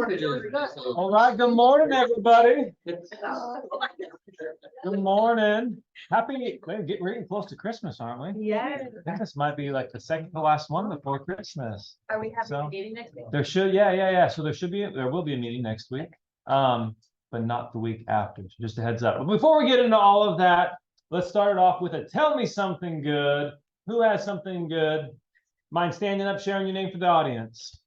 All right, good morning, everybody. Good morning. We're getting close to Christmas, aren't we? Yeah. I think this might be like the second to last one before Christmas. Are we having a meeting next week? There should, yeah. So there will be a meeting next week, but not the week after. So just a heads up. But before we get into all of that, let's start it off with a tell me something good. Who has something good? Mind standing up, sharing your name for the audience?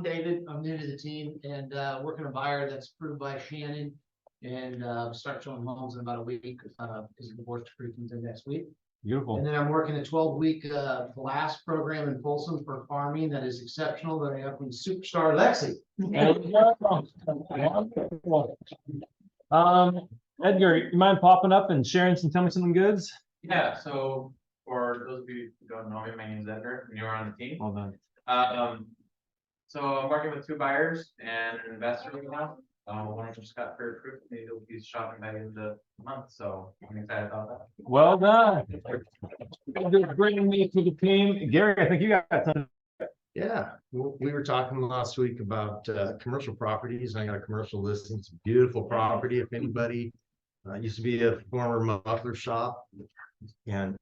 David, I'm new to the team and working a buyer that's approved by Shannon and start showing homes in about a week because the divorce decree comes in next week. Beautiful. And then I'm working a 12-week blast program in Folsom for farming that is exceptional that I have from Superstar Lexi. Edgar, you mind popping up and sharing some tell me something goods? Yeah, so for those of you who don't know me, my name is Edgar, and you're on the team. Hold on. So I'm working with two buyers and an investor right now. One just got pre-approved, maybe he'll be shopping by the end of the month, so I'm excited about that. Well done. Just bringing me to the team. Gary, I think you got something. Yeah, we were talking last week about commercial properties. I got a commercial listing. It's a beautiful property. If anybody used to be a former muffler shop, and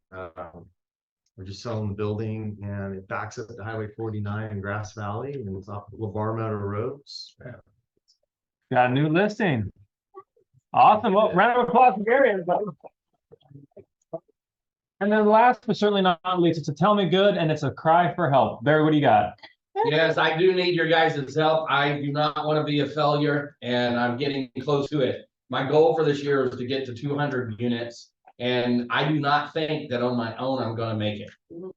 we're just selling the building, and it backs up to Highway 49 in Grass Valley, and it's off LeVar Meadow Roads. Got a new listing. Awesome. Well, round of applause for Gary, everybody. And then last but certainly not least, it's a tell me good and it's a cry for help. Barry, what do you got? Yes, I do need your guys' help. I do not want to be a failure, and I'm getting close to it. My goal for this year is to get to 200 units, and I do not think that on my own I'm going to make it.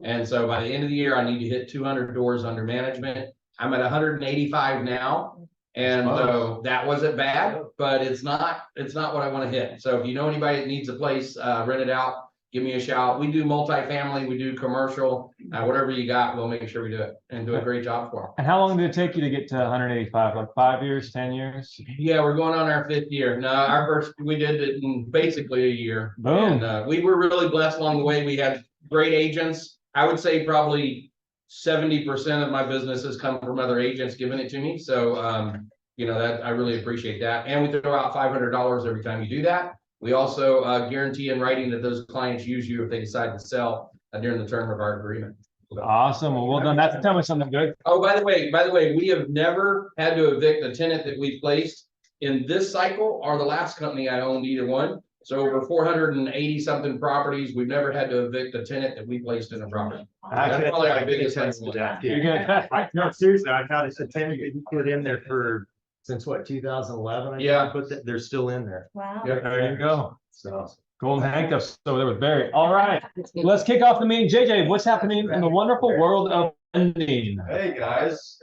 And so by the end of the year, I need to hit 200 doors under management. I'm at 185 now, and so that wasn't bad, but it's not what I want to hit. So if you know anybody that needs a place rented out, give me a shout. We do multifamily, we do commercial, whatever you got, we'll make sure we do it and do a great job for them. And how long did it take you to get to 185? Like 5 years, 10 years? Yeah, we're going on our 5th year. No, our first, we did it in basically a year. Boom. And we were really blessed along the way. We had great agents. I would say probably 70% of my business has come from other agents giving it to me. So, you know, that I really appreciate that. And we throw out $500 every time you do that. We also guarantee in writing that those clients use you if they decide to sell during the term of our agreement. Awesome. Well done. That's tell me something good. Oh, by the way, we have never had to evict a tenant that we placed in this cycle or the last company I owned, either one. So over 480 something properties, we've never had to evict a tenant that we placed in a property. That's probably our biggest to that. You're good. No, seriously, I counted the 10 you put in there for since what, 2011? I think Yeah. I put that, they're still in there. Wow. There you go. So Golden handcuffs over there with Barry. All right. Let's kick off the meeting. JJ, what's happening in the wonderful world of lending? Hey guys.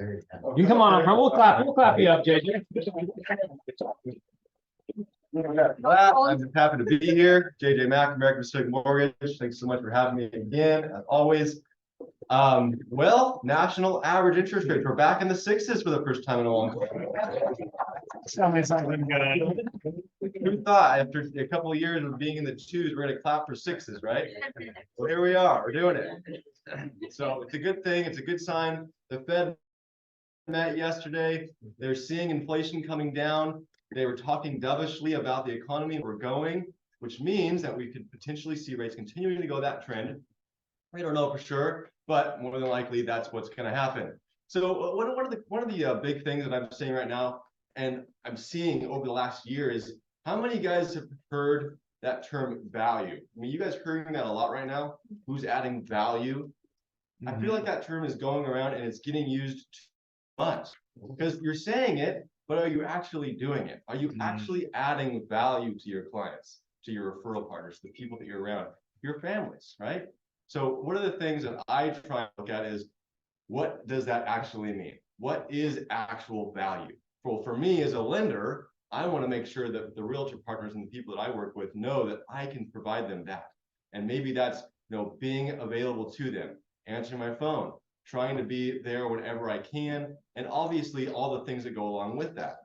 You come on up, bro. We'll clap you up, JJ. Well, I'm just happy to be here. JJ Mack, American Pacific Mortgage. Thanks so much for having me again, as always. Well, national average interest rates. We're back in the 6s for the first time in a long time. Tell me something good. Who thought after a couple of years of being in the 2s, we're gonna clap for 6s, right? Well, here we are, we're doing it. So it's a good thing, it's a good sign. The Fed met yesterday. They're seeing inflation coming down. They were talking dovishly about the economy we're going, which means that we could potentially see rates continuing to go that trend. We don't know for sure, but more than likely that's what's going to happen. So one of the big things that I'm saying right now, and I'm seeing over the last year, is how many guys have heard that term value? I mean, you guys hearing that a lot right now. Who's adding value? I feel like that term is going around and it's getting used too much because you're saying it, but are you actually doing it? Are you actually adding value to your clients, to your referral partners, the people that you're around, your families, right? So one of the things that I try to look at is, what does that actually mean? What is actual value? Well, for me as a lender, I want to make sure that the realtor partners and the people that I work with know that I can provide them that. And maybe that's, you know, being available to them, answering my phone, trying to be there whenever I can, and obviously all the things that go along with that.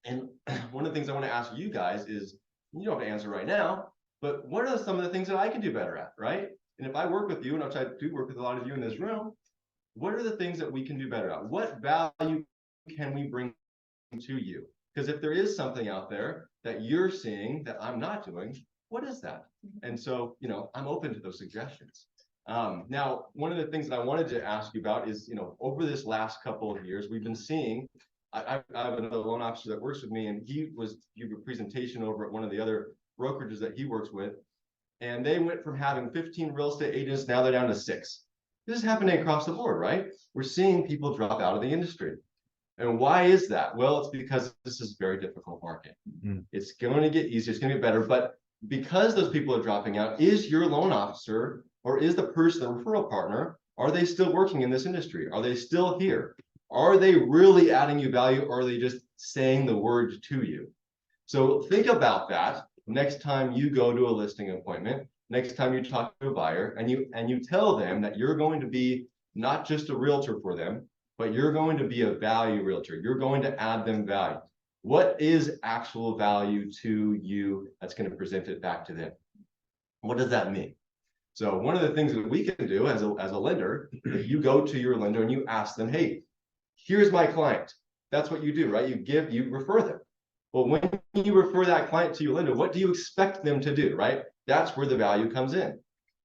And one of the things I want to ask you guys is, you don't have to answer right now, but what are some of the things that I can do better at, right? And if I work with you, and I do work with a lot of you in this room, what are the things that we can do better at? What value can we bring to you? Because if there is something out there that you're seeing that I'm not doing, what is that? And so, you know, I'm open to those suggestions. Now, one of the things that I wanted to ask you about is, you know, over this last couple of years, we've been seeing, I have another loan officer that works with me, and he gave a presentation over at one of the other brokerages that he works with. And they went from having 15 real estate agents, now they're down to 6. This is happening across the board, right? We're seeing people drop out of the industry. And why is that? Well, it's because this is a very difficult market. It's going to get easier, it's going to get better, but because those people are dropping out, is your loan officer or is the person, the referral partner, are they still working in this industry? Are they still here? Are they really adding you value, or are they just saying the words to you? So think about that next time you go to a listing appointment, next time you talk to a buyer, and you tell them that you're going to be not just a realtor for them, but you're going to be a value realtor. You're going to add them value. What is actual value to you that's going to present it back to them? What does that mean? So one of the things that we can do as a lender, if you go to your lender and you ask them, hey, here's my client. That's what you do, right? You refer them. Well, when you refer that client to your lender, what do you expect them to do, right? That's where the value comes in.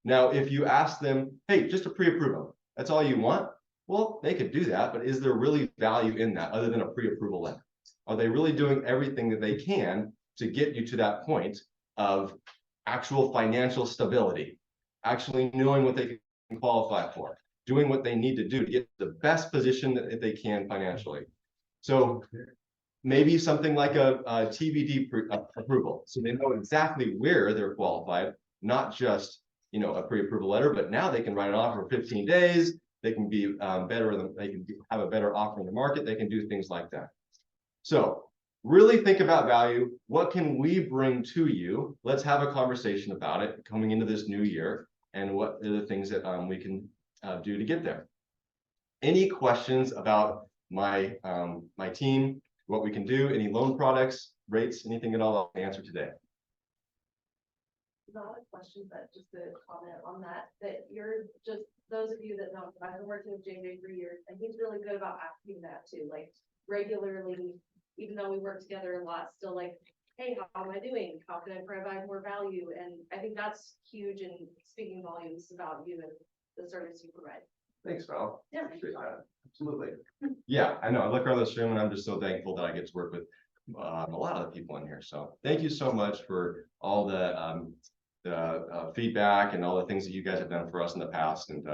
Now, if you ask them, hey, just a pre-approval, that's all you want? Well, they could do that, but is there really value in that other than a pre-approval letter? Are they really doing everything that they can to get you to that point of actual financial stability, actually knowing what they can qualify for, doing what they need to do to get the best position that they can financially? So maybe something like a TBD approval, so they know exactly where they're qualified, not just, you know, a pre-approval letter, but now they can write an offer for 15 days. They can be better than, they can have a better offer in the market. They can do things like that. So really think about value. What can we bring to you? Let's have a conversation about it coming into this new year, and what are the things that we can do to get there. Any questions about my my team, what we can do, any loan products, rates, anything at all I'll answer today? Not a question, but just a comment on that, that you're just, those of you that know, I've been working with JJ for years, and he's really good about asking that too, like regularly, even though we work together a lot, still like, hey, how am I doing? How can I provide more value? And I think that's huge in speaking volumes about you and the service you provide. Thanks, Val. Yeah. Appreciate that. Absolutely. Yeah, I know. I look around this room and I'm just so thankful that I get to work with a lot of the people in here. So thank you so much for all the feedback and all the things that you guys have done for us in the past. And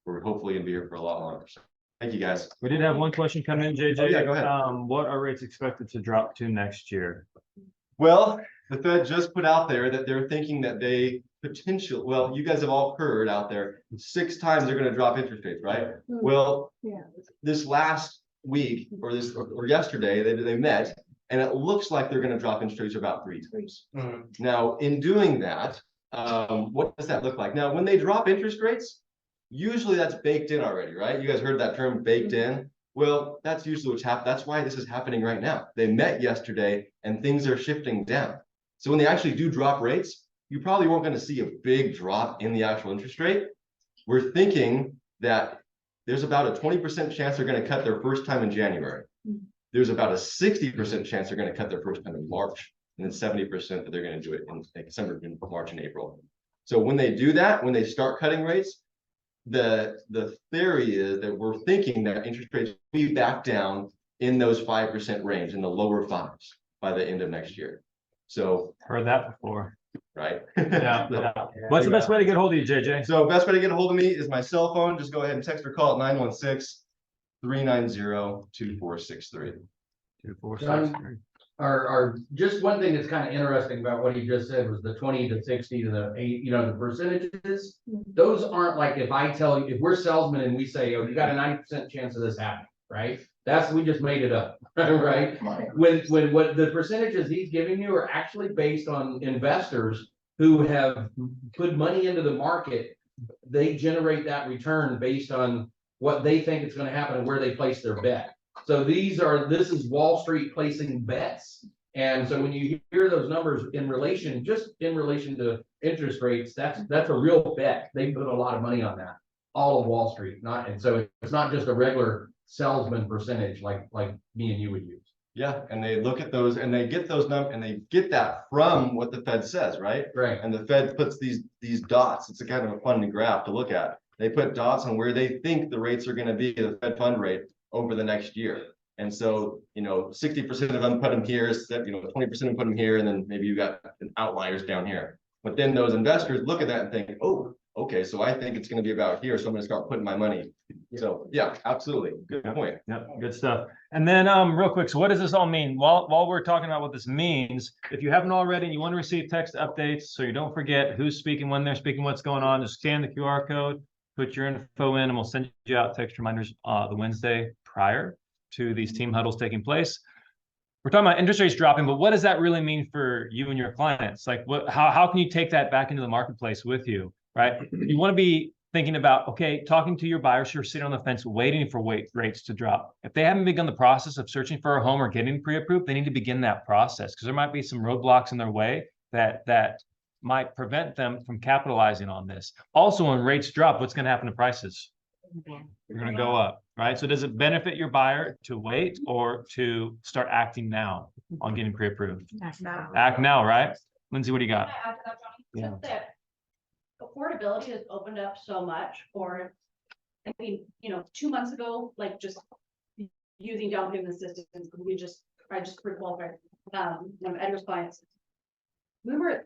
we're hopefully gonna be here for a lot longer. So thank you, guys. We did have one question come in, JJ. Oh, yeah, go ahead. What are rates expected to drop to next year? Well, the Fed just put out there that they're thinking that they well, you guys have all heard out there, 6 times they're going to drop interest rates, right? Well, this last week or yesterday, they met, and it looks like they're going to drop interest rates about 3 times. Now, in doing that, what does that look like? Now, when they drop interest rates, usually that's baked in already, right? You guys heard that term, baked in. Well, that's usually what's happening. That's why this is happening right now. They met yesterday and things are shifting down. So when they actually do drop rates, you probably weren't going to see a big drop in the actual interest rate. We're thinking that there's about a 20% chance they're going to cut their first time in January. There's about a 60% chance they're going to cut their first time in March, and then 70% that they're going to do it in December, March, and April. So when they do that, when they start cutting rates, the theory is that we're thinking that interest rates will be back down in those 5% range, in the lower 5s by the end of next year. So Heard that before. Right. Yeah. What's the best way to get hold of you, JJ? So best way to get a hold of me is my cell phone. Just go ahead and text or call at 916-390-2463. 2463. Our just one thing that's kind of interesting about what he just said was the 20 to 60 to the 8, you know, the percentages. Those aren't like, if I tell you, if we're salesmen and we say, oh, you got a 90% chance of this happening, right? We just made it up, right? When what the percentages he's giving you are actually based on investors who have put money into the market. They generate that return based on what they think is going to happen and where they place their bet. So this is Wall Street placing bets. And so when you hear those numbers in relation to interest rates, that's a real bet. They put a lot of money on that, all of Wall Street. And so it's not just a regular salesman percentage like me and you would use. Yeah, and they look at those and they get those and they get that from what the Fed says, right? Right. And the Fed puts these dots. It's a kind of a fun graph to look at. They put dots on where they think the rates are going to be, the Fed fund rate over the next year. And so, 60% of them put them here, 20% of them put them here, and then maybe you got outliers down here. But then those investors look at that and think, oh, okay, so I think it's going to be about here, so I'm going to start putting my money. So yeah, absolutely. Good point. Yep, good stuff. And then real quick, so what does this all mean? While we're talking about what this means, if you haven't already and you want to receive text updates so you don't forget who's speaking, when they're speaking, what's going on, just scan the QR code, put your info in, and we'll send you out text reminders the Wednesday prior to these team huddles taking place. We're talking about interest rates dropping, but what does that really mean for you and your clients? Like how can you take that back into the marketplace with you, right? You want to be thinking about, okay, talking to your buyers who are sitting on the fence waiting for rates to drop. If they haven't begun the process of searching for a home or getting pre-approved, they need to begin that process because there might be some roadblocks in their way that might prevent them from capitalizing on this. Also, when rates drop, what's going to happen to prices? They're going to go up, right? So does it benefit your buyer to wait or to start acting now on getting pre-approved? Act now, right? Lindsay, what do you got? Can I add to that, Johnny? Yeah. Just that affordability has opened up so much for, 2 months ago, like just using down payment assistance, I just pre-qualified, one of Edgar's clients. We were,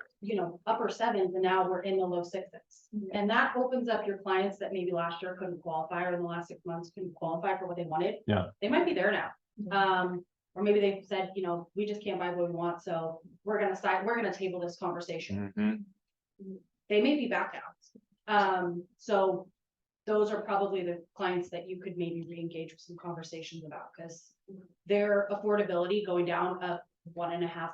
upper sevens and now we're in the low sixes. And that opens up your clients that maybe last year couldn't qualify or in the last 6 months couldn't qualify for what they wanted. Yeah. They might be there now. Or maybe they've said, we just can't buy what we want, so we're gonna table this conversation. Mm-hmm. They may be back out. So those are probably the clients that you could maybe re-engage with some conversations about, because their affordability going down up 1.5%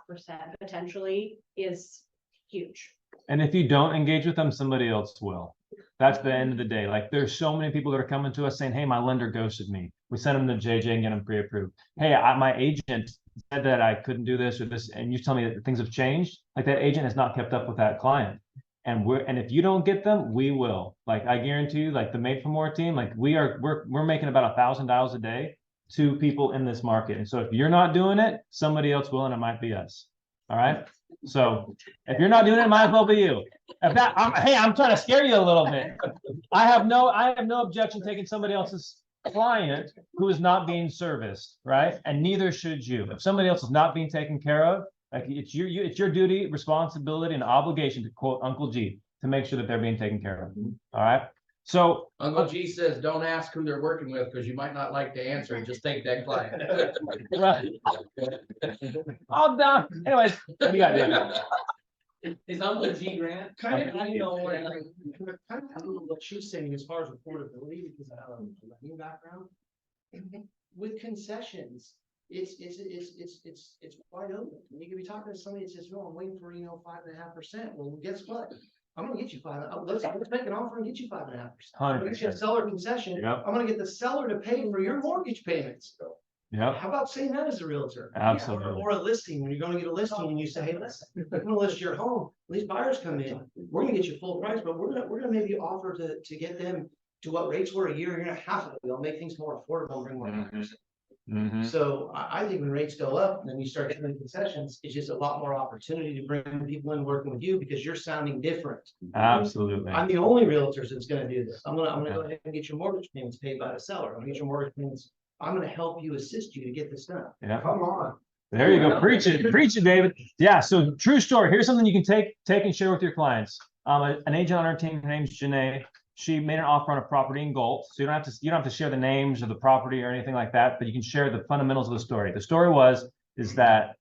potentially is huge. And if you don't engage with them, somebody else will. That's the end of the day. Like there's so many people that are coming to us saying, hey, my lender ghosted me. We sent them to JJ and get them pre-approved. Hey, my agent said that I couldn't do this or this, and you tell me that things have changed. Like that agent has not kept up with that client. And if you don't get them, we will. Like I guarantee you, like the Made for More team, like we're making about 1,000 dials a day to people in this market. And so if you're not doing it, somebody else will, and it might be us. All right. So if you're not doing it, it might as well be you. Hey, I'm trying to scare you a little bit. I have no objection taking somebody else's client who is not being serviced, right? And neither should you. If somebody else is not being taken care of, like it's your duty, responsibility, and obligation, to quote Uncle G, to make sure that they're being taken care of. All right. So Uncle G says, don't ask who they're working with because you might not like to answer. Just take that client. right. All done. Anyways, what do you got, Dave? Is Uncle G Grant? Kind of, what she's saying as far as affordability, because I have a lending background. With concessions, it's wide open. You could be talking to somebody that says, no, I'm waiting for, 5.5%. Well, guess what? I'm gonna get you 5. Let's make an offer and get you 5.5%. I'm gonna get you a seller concession. Yep. I'm gonna get the seller to pay for your mortgage payments. Yep. How about saying that as a realtor? Absolutely. Or a listing, when you're gonna get a listing and you say, hey, listen, I'm gonna list your home, these buyers come in, we're gonna get you full price, but we're gonna maybe offer to get them to what rates were a year and a half ago. They'll make things more affordable and bring more buyers. Mm-hmm. So I think when rates go up, then you start giving concessions, it's just a lot more opportunity to bring people in working with you because you're sounding different. Absolutely. I'm the only realtor that's gonna do this. I'm gonna go ahead and get your mortgage payments paid by the seller. I'm gonna get your mortgage payments. I'm gonna help you, assist you to get this done. Yeah. Come on. There you go. Preach it, David. Yeah. So true story. Here's something you can take and share with your clients. An agent on our team, her name's Janae. She made an offer on a property in Galt. So you don't have to share the names of the property or anything like that, but you can share the fundamentals of the story. The story is that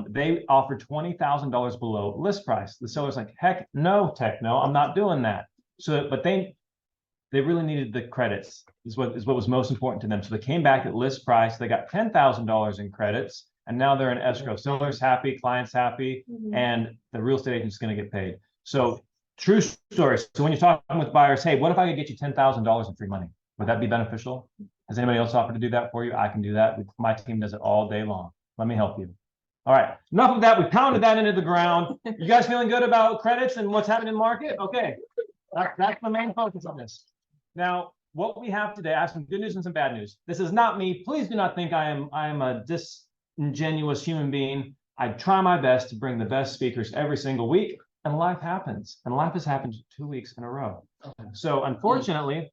they offered $20,000 below list price. The seller's like, heck no, techno, I'm not doing that. So, but they really needed the credits is what was most important to them. So they came back at list price. They got $10,000 in credits, and now they're in escrow. Seller's happy, client's happy, and the real estate agent's going to get paid. So true story. So when you're talking with buyers, hey, what if I could get you $10,000 in free money? Would that be beneficial? Has anybody else offered to do that for you? I can do that. My team does it all day long. Let me help you. All right. Enough of that. We pounded that into the ground. You guys feeling good about credits and what's happening in the market? Okay. That's the main focus on this. Now, what we have today, I have some good news and some bad news. This is not me. Please do not think I am ingenuous human being. I try my best to bring the best speakers every single week, and life happens. And life has happened 2 weeks in a row. So unfortunately,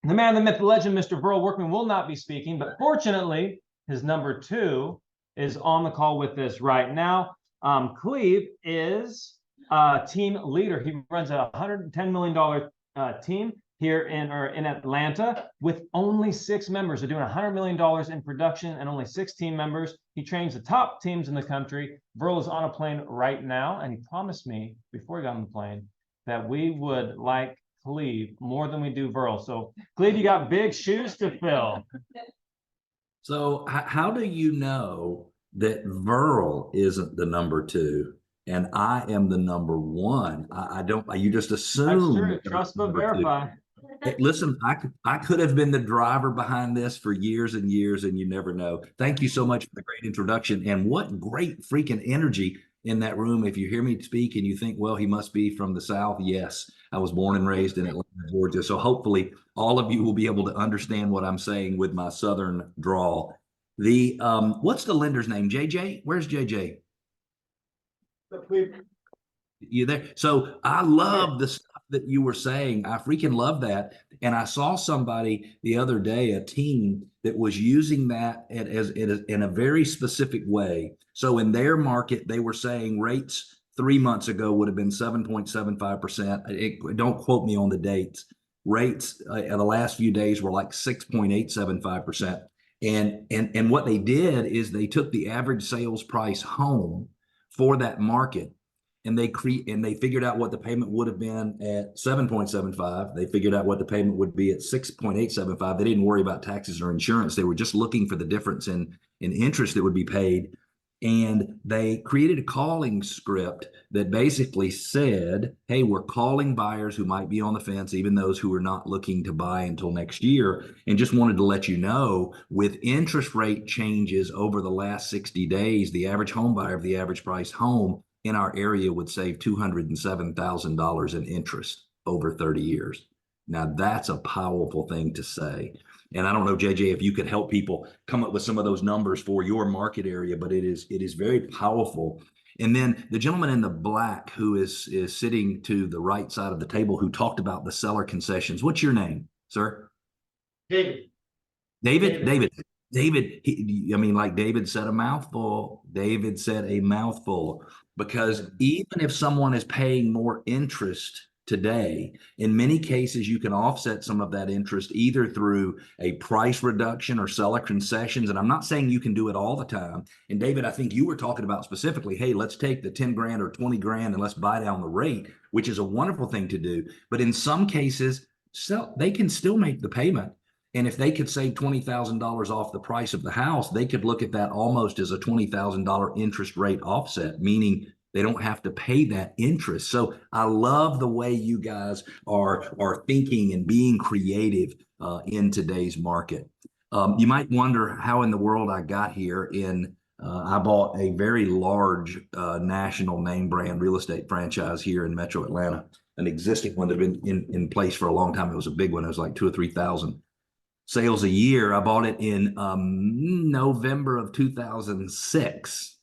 the man, the myth, the legend, Mr. Burl Workman will not be speaking, but fortunately, his number 2 is on the call with us right now. Cleve is a team leader. He runs a $110 million team here in Atlanta with only 6 members. They're doing $100 million in production and only 6 team members. He trains the top teams in the country. Burl is on a plane right now, and he promised me before he got on the plane that we would like Cleve more than we do Burl. So Cleve, you got big shoes to fill. So how do you know that Verl isn't the number 2 and I am the number 1? I don't, you just assume. That's true. Trust but verify. Hey, listen, I could have been the driver behind this for years and years, and you never know. Thank you so much for the great introduction, and what great freaking energy in that room. If you hear me speak and you think, well, he must be from the South, yes, I was born and raised in Atlanta, Georgia. So hopefully all of you will be able to understand what I'm saying with my Southern drawl. The what's the lender's name? JJ? Where's JJ? You there? So I love the stuff that you were saying. I freaking love that. And I saw somebody the other day, a team that was using that as in a very specific way. So in their market, they were saying rates 3 months ago would have been 7.75%. Don't quote me on the dates. Rates in the last few days were like 6.875%. And what they did is they took the average sales price home for that market, and they figured out what the payment would have been at 7.75. They figured out what the payment would be at 6.875. They didn't worry about taxes or insurance. They were just looking for the difference in interest that would be paid. And they created a calling script that basically said, hey, we're calling buyers who might be on the fence, even those who are not looking to buy until next year. And just wanted to let you know, with interest rate changes over the last 60 days, the average home buyer of the average price home in our area would save $207,000 in interest over 30 years. Now that's a powerful thing to say. And I don't know, JJ, if you could help people come up with some of those numbers for your market area, but it is very powerful. And then the gentleman in the black who is sitting to the right side of the table who talked about the seller concessions. What's your name, sir? David. David. I mean, like David said a mouthful. David said a mouthful, because even if someone is paying more interest today, in many cases, you can offset some of that interest either through a price reduction or seller concessions. And I'm not saying you can do it all the time. And David, I think you were talking about specifically, hey, let's take the 10 grand or 20 grand and let's buy down the rate, which is a wonderful thing to do. But in some cases, they can still make the payment. And if they could save $20,000 off the price of the house, they could look at that almost as a $20,000 interest rate offset, meaning they don't have to pay that interest. So I love the way you guys are thinking and being creative in today's market. You might wonder how in the world I got here. I bought a very large national name brand real estate franchise here in Metro Atlanta, an existing one that had been in place for a long time. It was a big one. It was like 2,000 or 3,000 sales a year. I bought it in November of 2006.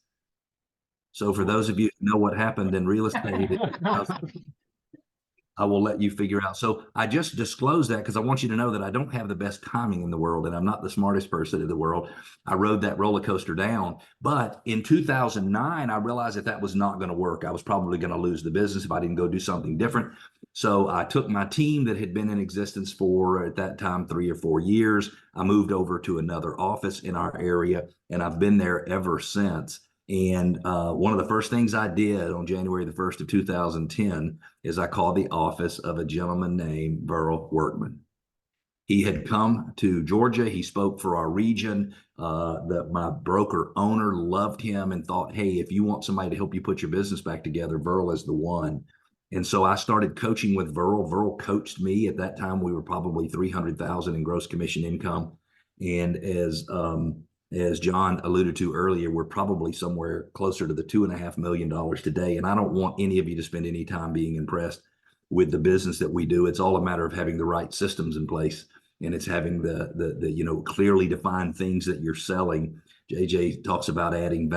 So for those of you who know what happened in real estate, I will let you figure out. So I just disclosed that because I want you to know that I don't have the best timing in the world, and I'm not the smartest person in the world. I rode that roller coaster down. But in 2009, I realized that was not going to work. I was probably going to lose the business if I didn't go do something different. So I took my team that had been in existence for, at that time, 3 or 4 years. I moved over to another office in our area, and I've been there ever since. And one of the first things I did on January the 1st of 2010 is I called the office of a gentleman named Burl Workman. He had come to Georgia. He spoke for our region. My broker owner loved him and thought, hey, if you want somebody to help you put your business back together, Burl is the one. And so I started coaching with Burl. Burl coached me. At that time, we were probably $300,000 in gross commission income. And as John alluded to earlier, we're probably somewhere closer to the $2.5 million today. And I don't want any of you to spend any time being impressed with the business that we do. It's all a matter of having the right systems in place. And it's having the clearly defined things that you're selling JJ talks about adding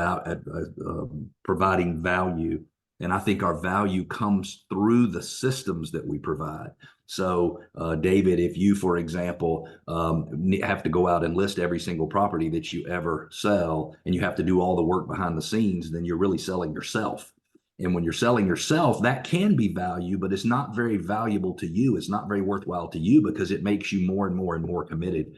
providing value. And I think our value comes through the systems that we provide. So, David, if you, for example, have to go out and list every single property that you ever sell, and you have to do all the work behind the scenes, then you're really selling yourself. And when you're selling yourself, that can be value, but it's not very valuable to you. It's not very worthwhile to you because it makes you more and more and more committed.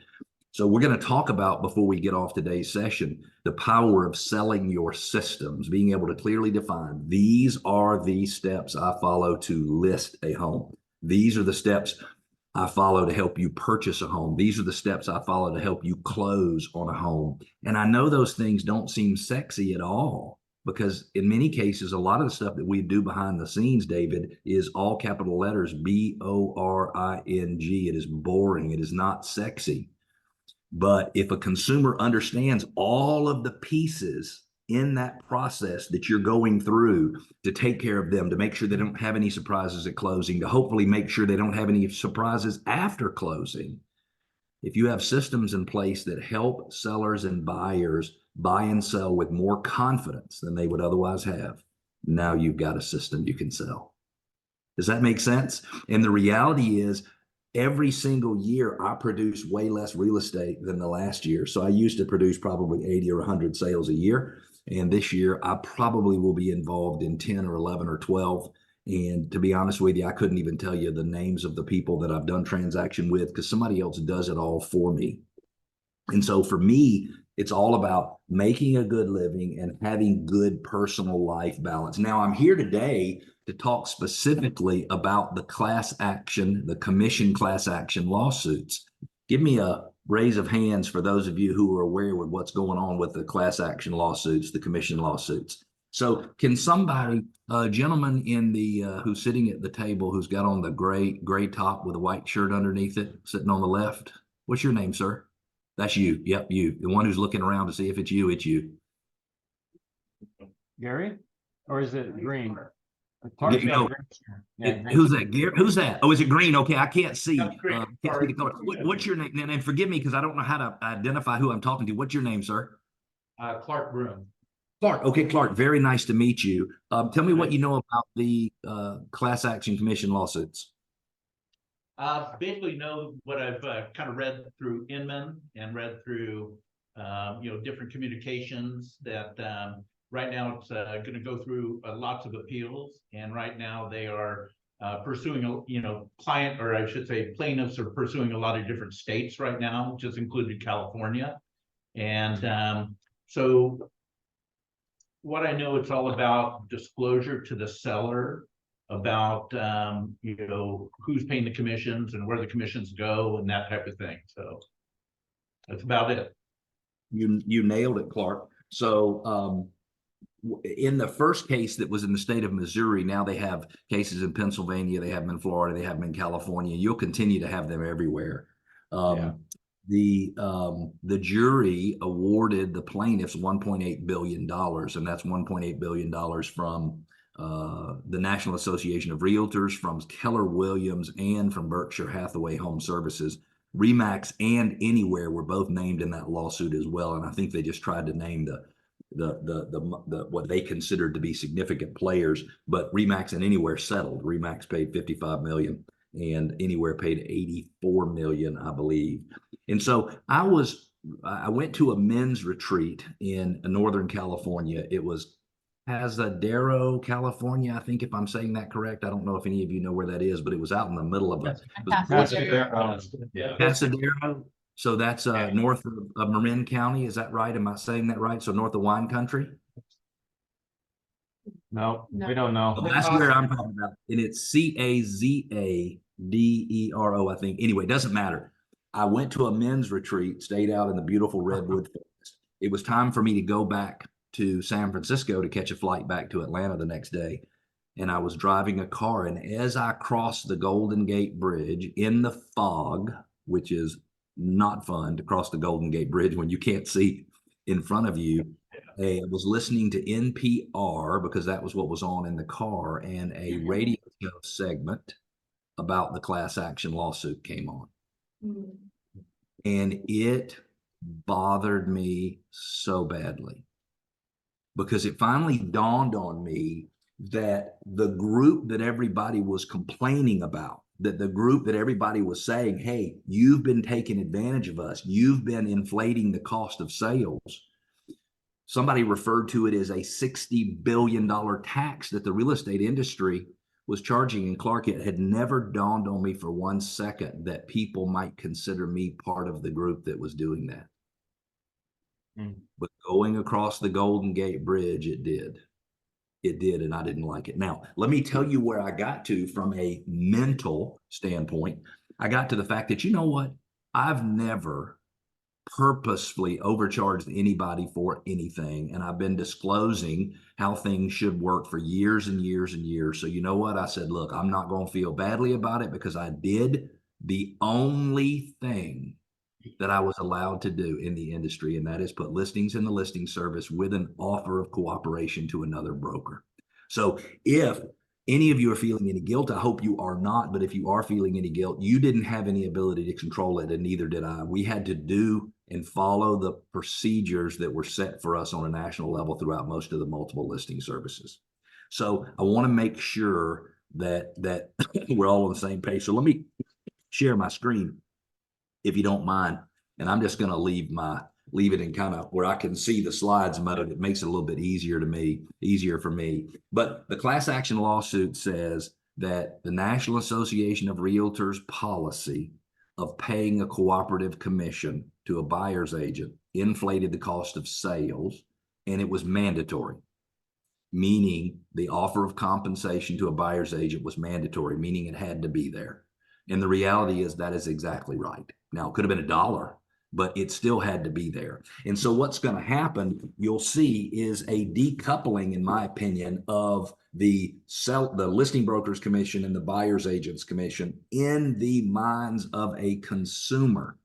So we're going to talk about, before we get off today's session, the power of selling your systems, being able to clearly define, these are the steps I follow to list a home. These are the steps I follow to help you purchase a home. These are the steps I follow to help you close on a home. And I know those things don't seem sexy at all, because in many cases, a lot of the stuff that we do behind the scenes, David, is all capital letters, BORING. It is boring. It is not sexy. But if a consumer understands all of the pieces in that process that you're going through to take care of them, to make sure they don't have any surprises at closing, to hopefully make sure they don't have any surprises after closing, if you have systems in place that help sellers and buyers buy and sell with more confidence than they would otherwise have, now you've got a system you can sell. Does that make sense? And the reality is, every single year I produce way less real estate than the last year. So I used to produce probably 80 or 100 sales a year. And this year I probably will be involved in 10 or 11 or 12. And to be honest with you, I couldn't even tell you the names of the people that I've done transaction with, because somebody else does it all for me. And so for me, it's all about making a good living and having good personal life balance. Now, I'm here today to talk specifically about the the commission class action lawsuits. Give me a raise of hands for those of you who are aware with what's going on with the class action lawsuits, the commission lawsuits. So can somebody, a gentleman in the who's sitting at the table, who's got on the gray top with a white shirt underneath it, sitting on the left, what's your name, sir? That's you. Yep, you. The one who's looking around to see if it's you, it's you. Gary? Or is it Green? No. Who's that? Gary? Who's that? Oh, is it Green? Okay, I can't see. Can't see the color. What's your name? And forgive me because I don't know how to identify who I'm talking to. What's your name, sir? Clark Broom. Clark. Okay, Clark. Very nice to meet you. Tell me what you know about the class action commission lawsuits. Basically know what I've kind of read through Inman and read through, different communications that right now it's going to go through lots of appeals. And right now they are pursuing, client, or I should say plaintiffs are pursuing a lot of different states right now, which has included California. And so what I know, it's all about disclosure to the seller about who's paying the commissions and where the commissions go and that type of thing. So that's about it. You nailed it, Clark. So in the first case that was in the state of Missouri, now they have cases in Pennsylvania, they have them in Florida, they have them in California. You'll continue to have them everywhere. The jury awarded the plaintiffs $1.8 billion, and that's $1.8 billion from the National Association of Realtors, from Keller Williams, and from Berkshire Hathaway Home Services. Remax and Anywhere were both named in that lawsuit as well, and I think they just tried to name the what they considered to be significant players. But Remax and Anywhere settled. Remax paid $55 million, and Anywhere paid $84 million, I believe. And so I went to a men's retreat in Northern California. It was Pasadena, California, I think, if I'm saying that correct. I don't know if any of you know where that is, but it was out in the middle of Pasadena. Pasadena. So that's north of Marin County. Is that right? Am I saying that right? So north of wine country? No, we don't know. Well, that's where I'm talking about. And it's Cazadero, I think. Anyway, it doesn't matter. I went to a men's retreat, stayed out in the beautiful redwood forest. It was time for me to go back to San Francisco to catch a flight back to Atlanta the next day. And I was driving a car, and as I crossed the Golden Gate Bridge in the fog, which is not fun to cross the Golden Gate Bridge when you can't see in front of you, I was listening to NPR because that was what was on in the car, and a radio show segment about the class action lawsuit came on. And it bothered me so badly because it finally dawned on me that the group that everybody was complaining about, that the group that everybody was saying, hey, you've been taking advantage of us, you've been inflating the cost of sales. Somebody referred to it as a $60 billion tax that the real estate industry was charging. And Clark, it had never dawned on me for 1 second that people might consider me part of the group that was doing that. But going across the Golden Gate Bridge, it did. It did, and I didn't like it. Now, let me tell you where I got to from a mental standpoint. I got to the fact that, you know what? I've never purposefully overcharged anybody for anything, and I've been disclosing how things should work for years and years and years. So you know what? I said, look, I'm not going to feel badly about it because I did the only thing that I was allowed to do in the industry, and that is put listings in the listing service with an offer of cooperation to another broker. So if any of you are feeling any guilt, I hope you are not, but if you are feeling any guilt, you didn't have any ability to control it, and neither did I. We had to do and follow the procedures that were set for us on a national level throughout most of the multiple listing services. So I want to make sure that we're all on the same page. So let me share my screen, if you don't mind. And I'm just going to leave it in kind of where I can see the slides mode. It makes it a little bit easier for me. But the class action lawsuit says that the National Association of Realtors policy of paying a cooperative commission to a buyer's agent inflated the cost of sales, and it was mandatory, meaning the offer of compensation to a buyer's agent was mandatory, meaning it had to be there. And the reality is that is exactly right. Now, it could have been $1, but it still had to be there. And so what's going to happen, you'll see, is a decoupling, in my opinion, of the listing brokers commission and the buyer's agents commission in the minds of a consumer.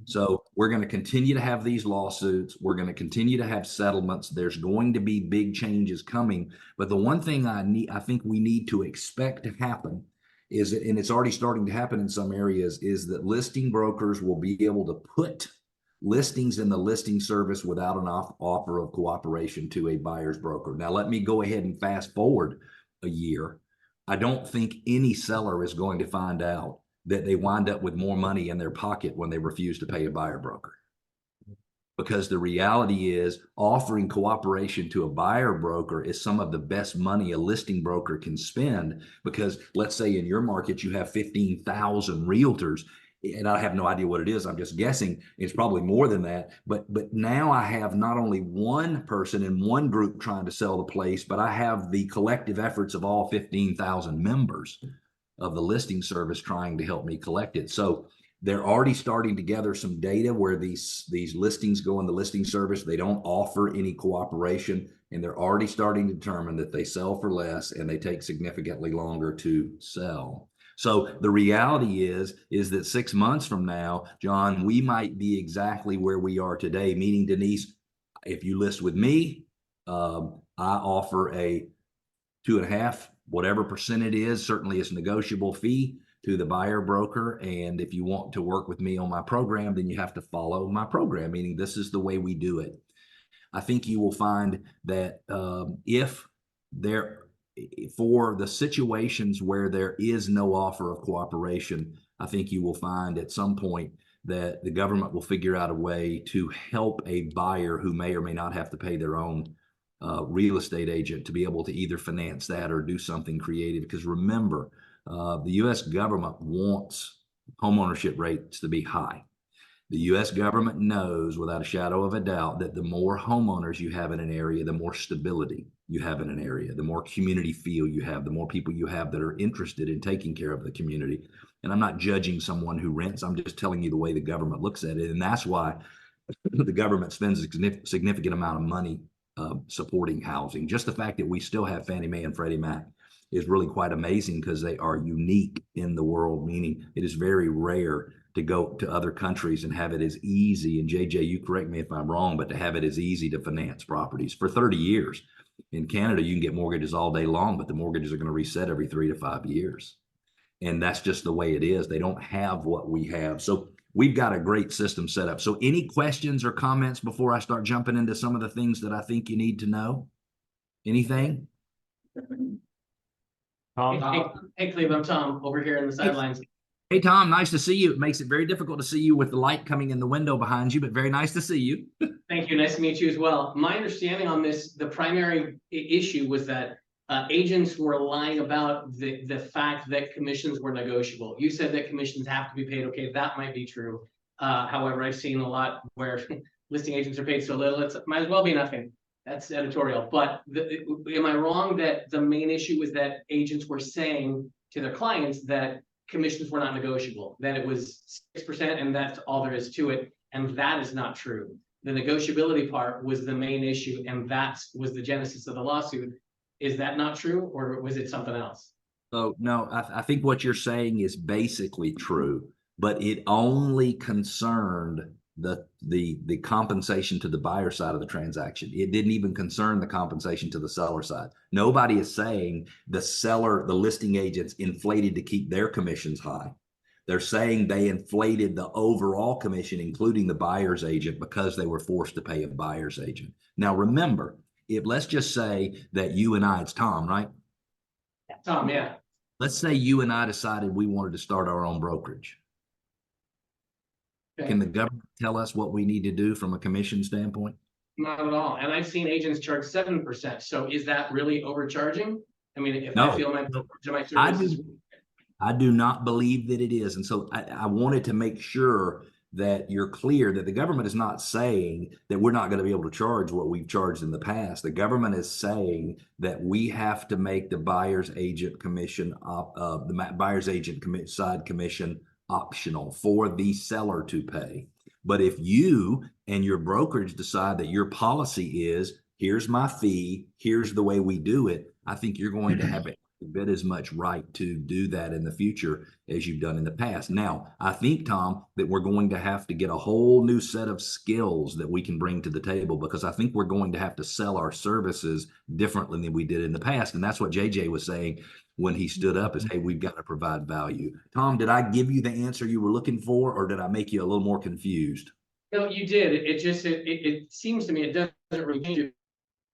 So we're going to continue to have these lawsuits. We're going to continue to have settlements. There's going to be big changes coming. But the one thing I think we need to expect to happen is, and it's already starting to happen in some areas, is that listing brokers will be able to put listings in the listing service without an offer of cooperation to a buyer's broker. Now, let me go ahead and fast forward a year. I don't think any seller is going to find out that they wind up with more money in their pocket when they refuse to pay a buyer broker. Because the reality is, offering cooperation to a buyer broker is some of the best money a listing broker can spend. Because let's say in your market, you have 15,000 realtors, and I have no idea what it is. I'm just guessing it's probably more than that. But now I have not only one person in one group trying to sell the place, but I have the collective efforts of all 15,000 members of the listing service trying to help me collect it. So they're already starting to gather some data where these listings go in the listing service. They don't offer any cooperation, and they're already starting to determine that they sell for less and they take significantly longer to sell. So the reality is that 6 months from now, John, we might be exactly where we are today, meaning, Denise, if you list with me, I offer a 2.5%, whatever percent it is, certainly it's a negotiable fee to the buyer broker. And if you want to work with me on my program, then you have to follow my program, meaning this is the way we do it. I think you will find that for the situations where there is no offer of cooperation, I think you will find at some point that the government will figure out a way to help a buyer who may or may not have to pay their own real estate agent to be able to either finance that or do something creative. Because remember, the U.S. government wants homeownership rates to be high. The U.S. government knows without a shadow of a doubt that the more homeowners you have in an area, the more stability you have in an area, the more community feel you have, the more people you have that are interested in taking care of the community. And I'm not judging someone who rents. I'm just telling you the way the government looks at it. And that's why the government spends a significant amount of money supporting housing. Just the fact that we still have Fannie Mae and Freddie Mac is really quite amazing because they are unique in the world, meaning it is very rare to go to other countries and have it as easy, and JJ, you correct me if I'm wrong, but to have it as easy to finance properties. For 30 years in Canada, you can get mortgages all day long, but the mortgages are going to reset every 3 to 5 years. And that's just the way it is. They don't have what we have. So we've got a great system set up. So any questions or comments before I start jumping into some of the things that I think you need to know? Anything? Tom? Hey, Cleve, I'm Tom, over here in the sidelines. Hey, Tom, nice to see you. It makes it very difficult to see you with the light coming in the window behind you, but very nice to see you. Thank you. Nice to meet you as well. My understanding on this, the primary issue was that agents were lying about the fact that commissions were negotiable. You said that commissions have to be paid. Okay, that might be true. However, I've seen a lot where listing agents are paid so little, it might as well be nothing. That's editorial. But am I wrong that the main issue was that agents were saying to their clients that commissions were not negotiable, that it was 6% and that's all there is to it? And that is not true. The negotiability part was the main issue, and that was the genesis of the lawsuit. Is that not true, or was it something else? So no, I think what you're saying is basically true, but it only concerned the compensation to the buyer side of the transaction. It didn't even concern the compensation to the seller side. Nobody is saying the seller, the listing agents inflated to keep their commissions high. They're saying they inflated the overall commission, including the buyer's agent, because they were forced to pay a buyer's agent. Now, remember, if let's just say that you and I, it's Tom, right? Tom, yeah. Let's say you and I decided we wanted to start our own brokerage. Okay. Can the government tell us what we need to do from a commission standpoint? Not at all. And I've seen agents charge 7%. So is that really overcharging? I mean, if No. I feel my I services. I do not believe that it is. And so I wanted to make sure that you're clear that the government is not saying that we're not going to be able to charge what we've charged in the past. The government is saying that we have to make the buyer's agent commission, the buyer's agent side commission optional for the seller to pay. But if you and your brokerage decide that your policy is, here's my fee, here's the way we do it, I think you're going to have it a bit as much right to do that in the future as you've done in the past. Now, I think, Tom, that we're going to have to get a whole new set of skills that we can bring to the table, because I think we're going to have to sell our services differently than we did in the past. And that's what JJ was saying when he stood up is, hey, we've got to provide value. Tom, did I give you the answer you were looking for, or did I make you a little more confused? No, you did. It seems to me it doesn't really change your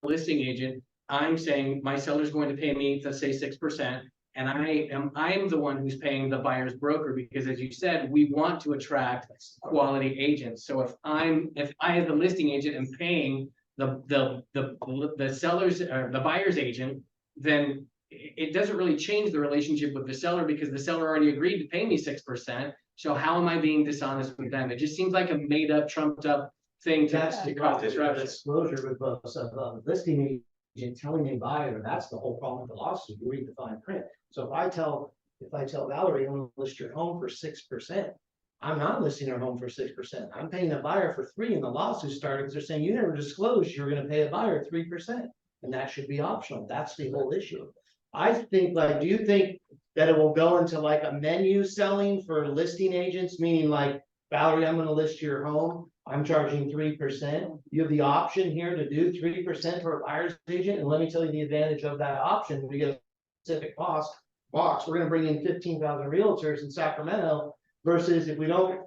listing agent. I'm saying my seller's going to pay me, let's say 6%, and I'm the one who's paying the buyer's broker, because as you said, we want to attract quality agents. So if I as the listing agent am paying the seller's or the buyer's agent, then it doesn't really change the relationship with the seller, because the seller already agreed to pay me 6%. So how am I being dishonest with them? It just seems like a made up, trumped up thing to cause disruption. Disclosure with both listing agent telling a buyer, that's the whole problem with the lawsuit. You read the fine print. So if I tell Valerie, I want to list your home for 6%, I'm not listing her home for 6%. I'm paying a buyer for 3%, and the lawsuit started because they're saying you never disclosed you're going to pay a buyer 3%, and that should be optional. That's the whole issue. I think, like, do you think that it will go into like a menu selling for listing agents, meaning like, Valerie, I'm going to list your home, I'm charging 3%. You have the option here to do 3% for a buyer's agent. And let me tell you the advantage of that option. We get a specific cost box. We're going to bring in 15,000 realtors in Sacramento versus if we don't.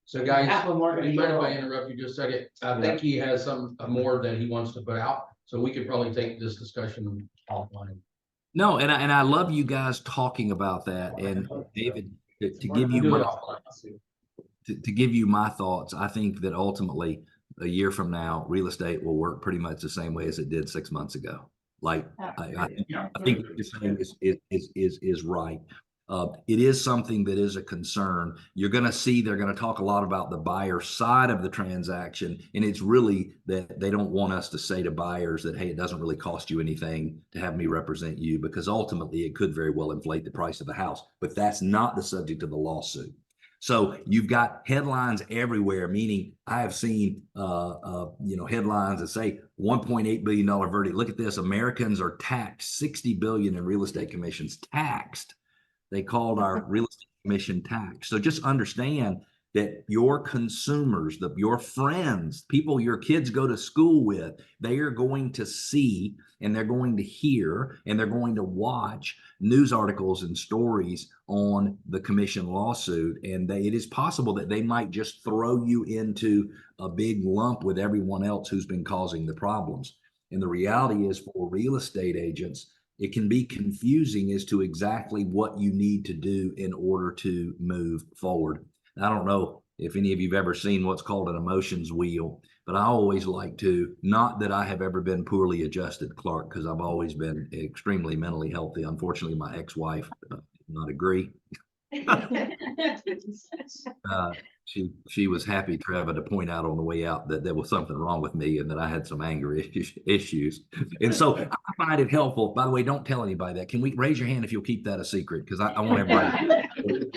So guys, half of them aren't do gonna you mind if show I up. interrupt you just a second? I think he has some more that he wants to put out, so we could probably take this discussion offline. No, and I love you guys talking about that. And David, to give you Do it my, offline. to give you my thoughts, I think that ultimately a year from now, real estate will work pretty much the same way as it did 6 months ago. Like I think what you're saying is right. It is something that is a concern. You're going to see they're going to talk a lot about the buyer side of the transaction, and it's really that they don't want us to say to buyers that, hey, it doesn't really cost you anything to have me represent you, because ultimately it could very well inflate the price of the house. But that's not the subject of the lawsuit. So you've got headlines everywhere, meaning I have seen, headlines that say $1.8 billion verdict. Look at this. Americans are taxed $60 billion in real estate commissions, taxed. They called our real estate commission tax. So just understand that your consumers, your friends, people your kids go to school with, they are going to see and they're going to hear and they're going to watch news articles and stories on the commission lawsuit. And it is possible that they might just throw you into a big lump with everyone else who's been causing the problems. And the reality is, for real estate agents, it can be confusing as to exactly what you need to do in order to move forward. I don't know if any of you've ever seen what's called an emotions wheel, but I always like to, not that I have ever been poorly adjusted, Clark, because I've always been extremely mentally healthy. Unfortunately, my ex-wife did not agree. She was happy, Trevor, to point out on the way out that there was something wrong with me and that I had some anger issues. And so I find it helpful. By the way, don't tell anybody that. Can we raise your hand if you'll keep that a secret? Because I want everybody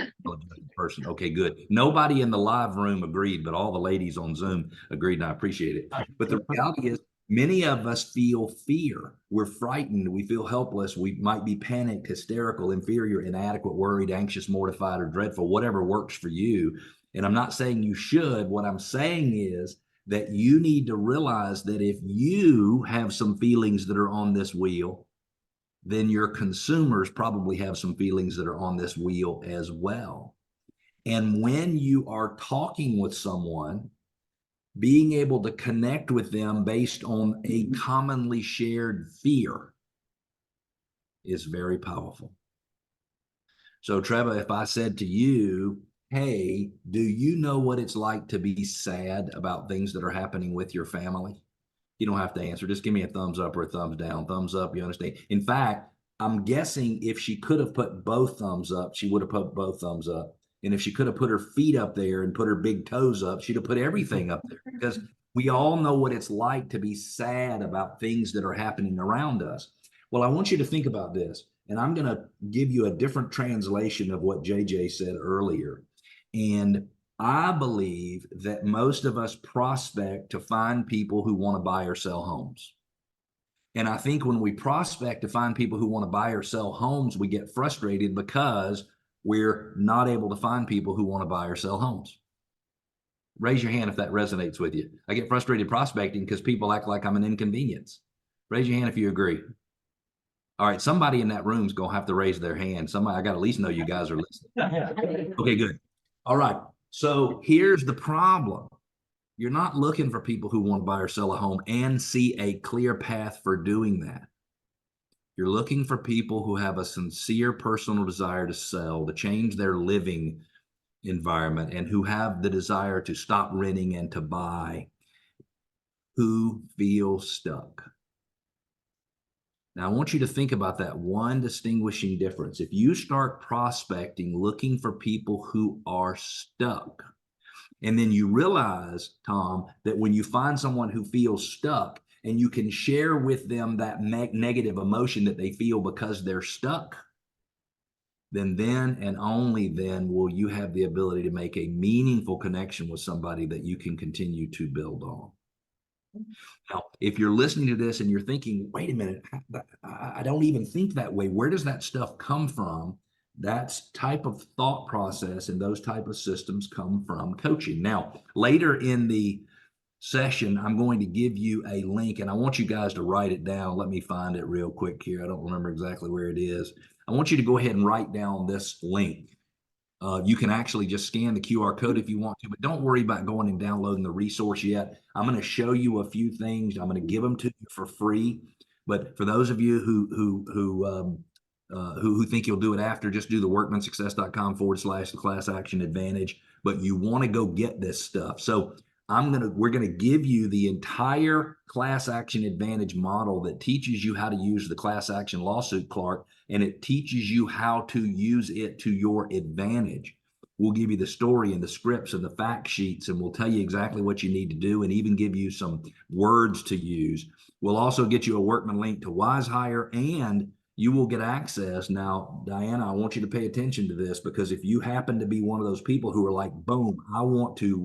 person. Okay, good. Nobody in the live room agreed, but all the ladies on Zoom agreed, and I appreciate it. But the reality is, many of us feel fear. We're frightened. We feel helpless. We might be panicked, hysterical, inferior, inadequate, worried, anxious, mortified, or dreadful, whatever works for you. And I'm not saying you should. What I'm saying is that you need to realize that if you have some feelings that are on this wheel, then your consumers probably have some feelings that are on this wheel as well. And when you are talking with someone, being able to connect with them based on a commonly shared fear is very powerful. So, Trevor, if I said to you, hey, do you know what it's like to be sad about things that are happening with your family? You don't have to answer. Just give me a thumbs up or a thumbs down. Thumbs up, you understand? In fact, I'm guessing if she could have put both thumbs up, she would have put both thumbs up. And if she could have put her feet up there and put her big toes up, she'd have put everything up there, because we all know what it's like to be sad about things that are happening around us. Well, I want you to think about this, and I'm going to give you a different translation of what JJ said earlier. And I believe that most of us prospect to find people who want to buy or sell homes. And I think when we prospect to find people who want to buy or sell homes, we get frustrated because we're not able to find people who want to buy or sell homes. Raise your hand if that resonates with you. I get frustrated prospecting because people act like I'm an inconvenience. Raise your hand if you agree. All right, somebody in that room is going to have to raise their hand. Somebody, I got to at least know you guys are listening. Okay, good. All right. So here's the problem. You're not looking for people who want to buy or sell a home and see a clear path for doing that. You're looking for people who have a sincere personal desire to sell, to change their living environment, and who have the desire to stop renting and to buy, who feel stuck. Now, I want you to think about that one distinguishing difference. If you start prospecting, looking for people who are stuck, and then you realize, Tom, that when you find someone who feels stuck and you can share with them that negative emotion that they feel because they're stuck, then and only then will you have the ability to make a meaningful connection with somebody that you can continue to build on. Now, if you're listening to this and you're thinking, wait a minute, I don't even think that way. Where does that stuff come from? That type of thought process and those type of systems come from coaching. Now, later in the session, I'm going to give you a link, and I want you guys to write it down. Let me find it real quick here. I don't remember exactly where it is. I want you to go ahead and write down this link. You can actually just scan the QR code if you want to, but don't worry about going and downloading the resource yet. I'm going to show you a few things. I'm going to give them to you for free. But for those of you who think you'll do it after, just do the workmansuccess.com/the class action advantage. But you want to go get this stuff. So we're going to give you the entire class action advantage model that teaches you how to use the class action lawsuit, Clark, and it teaches you how to use it to your advantage. We'll give you the story and the scripts and the fact sheets, and we'll tell you exactly what you need to do and even give you some words to use. We'll also get you a Workman link to WiseHire, and you will get access. Now, Diana, I want you to pay attention to this, because if you happen to be one of those people who are like, boom, I want to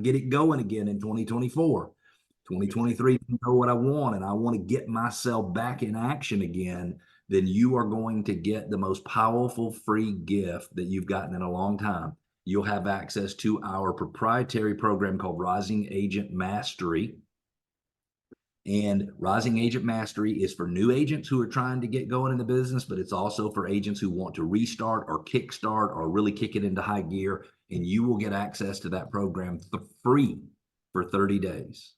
get it going again in 2024, 2023, you know what I want, and I want to get myself back in action again, then you are going to get the most powerful free gift that you've gotten in a long time. you'll have access to our proprietary program called Rising Agent Mastery. And Rising Agent Mastery is for new agents who are trying to get going in the business, but it's also for agents who want to restart or kickstart or really kick it into high gear. And you will get access to that program free for 30 days.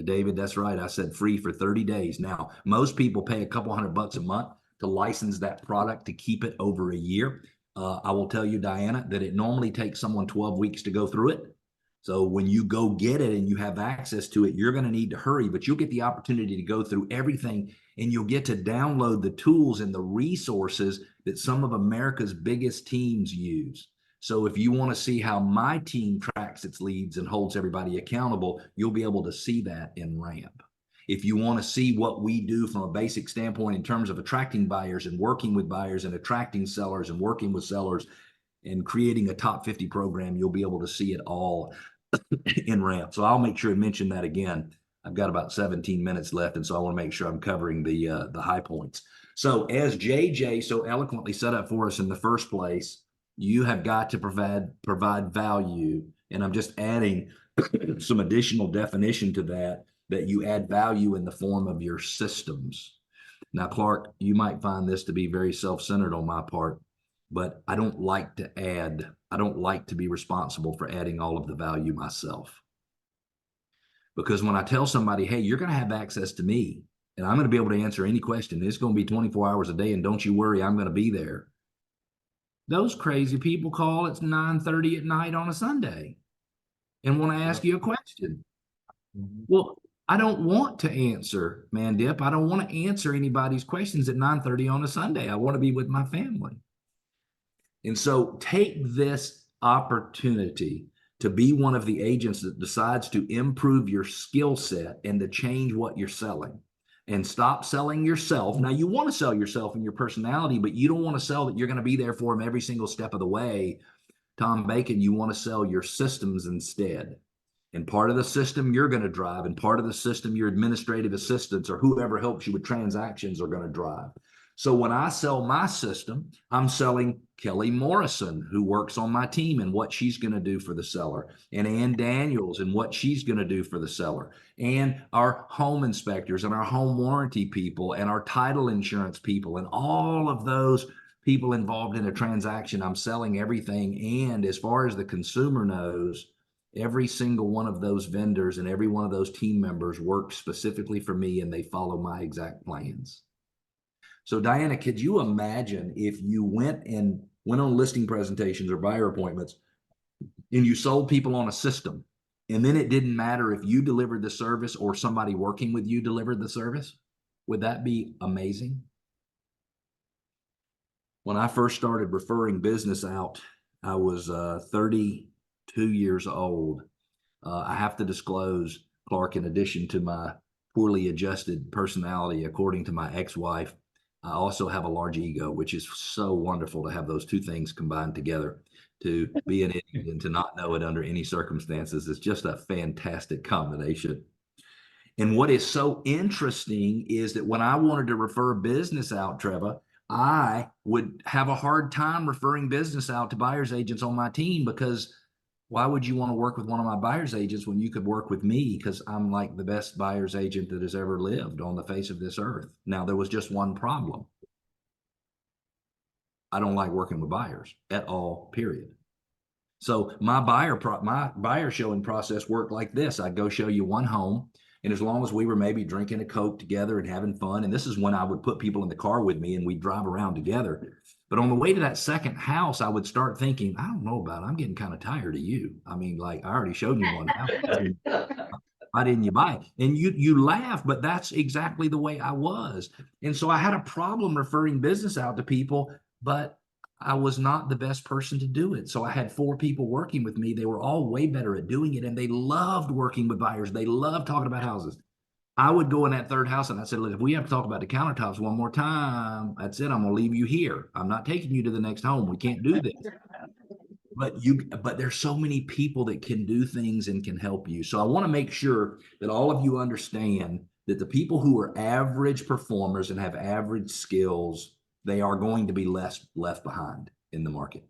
David, that's right. I said free for 30 days. Now, most people pay a couple $100 a month to license that product to keep it over a year. I will tell you, Diana, that it normally takes someone 12 weeks to go through it. So when you go get it and you have access to it, you're going to need to hurry, but you'll get the opportunity to go through everything, and you'll get to download the tools and the resources that some of America's biggest teams use. So if you want to see how my team tracks its leads and holds everybody accountable, you'll be able to see that in Ramp. If you want to see what we do from a basic standpoint in terms of attracting buyers and working with buyers and attracting sellers and working with sellers and creating a top 50 program, you'll be able to see it all in Ramp. So I'll make sure to mention that again. I've got about 17 minutes left, and so I want to make sure I'm covering the high points. So as JJ so eloquently set up for us in the first place, you have got to provide value. And I'm just adding some additional definition to that you add value in the form of your systems. Now, Clark, you might find this to be very self-centered on my part, but I don't like to be responsible for adding all of the value myself. Because when I tell somebody, hey, you're going to have access to me, and I'm going to be able to answer any question, it's going to be 24 hours a day, and don't you worry, I'm going to be there. Those crazy people call at 9:30 at night on a Sunday and want to ask you a question. Well, I don't want to answer, man dip. I don't want to answer anybody's questions at 9:30 on a Sunday. I want to be with my family. And so take this opportunity to be one of the agents that decides to improve your skill set and to change what you're selling. And stop selling yourself. Now, you want to sell yourself and your personality, but you don't want to sell that you're going to be there for them every single step of the way. Tom Bacon, you want to sell your systems instead. And part of the system you're going to drive, and part of the system your administrative assistants or whoever helps you with transactions are going to drive. So when I sell my system, I'm selling Kelly Morrison, who works on my team, and what she's going to do for the seller, and Ann Daniels and what she's going to do for the seller, and our home inspectors and our home warranty people and our title insurance people and all of those people involved in a transaction. I'm selling everything. And as far as the consumer knows, every single one of those vendors and every one of those team members works specifically for me, and they follow my exact plans. So Diana, could you imagine if you went on listing presentations or buyer appointments and you sold people on a system, and then it didn't matter if you delivered the service or somebody working with you delivered the service? Would that be amazing? When I first started referring business out, I was 32 years old. I have to disclose, Clark, in addition to my poorly adjusted personality, according to my ex-wife, I also have a large ego, which is so wonderful to have those two things combined together. To be an idiot and to not know it under any circumstances is just a fantastic combination. And what is so interesting is that when I wanted to refer business out, Trevor, I would have a hard time referring business out to buyer's agents on my team, because why would you want to work with one of my buyer's agents when you could work with me? Because I'm like the best buyer's agent that has ever lived on the face of this earth. Now, there was just one problem. I don't like working with buyers at all, period. So my buyer showing process worked like this. I'd go show you one home, and as long as we were maybe drinking a Coke together and having fun, and this is when I would put people in the car with me and we'd drive around together. But on the way to that second house, I would start thinking, I don't know about it. I'm getting kind of tired of you. I mean, like, I already showed you one house. Why didn't you buy it? And you laugh, but that's exactly the way I was. And so I had a problem referring business out to people, but I was not the best person to do it. So I had 4 people working with me. They were all way better at doing it, and they loved working with buyers. They loved talking about houses. I would go in that third house and I said, look, if we have to talk about the countertops one more time, that's it. I'm going to leave you here. I'm not taking you to the next home. We can't do this. But there's so many people that can do things and can help you. So I want to make sure that all of you understand that the people who are average performers and have average skills, they are going to be left behind in the market.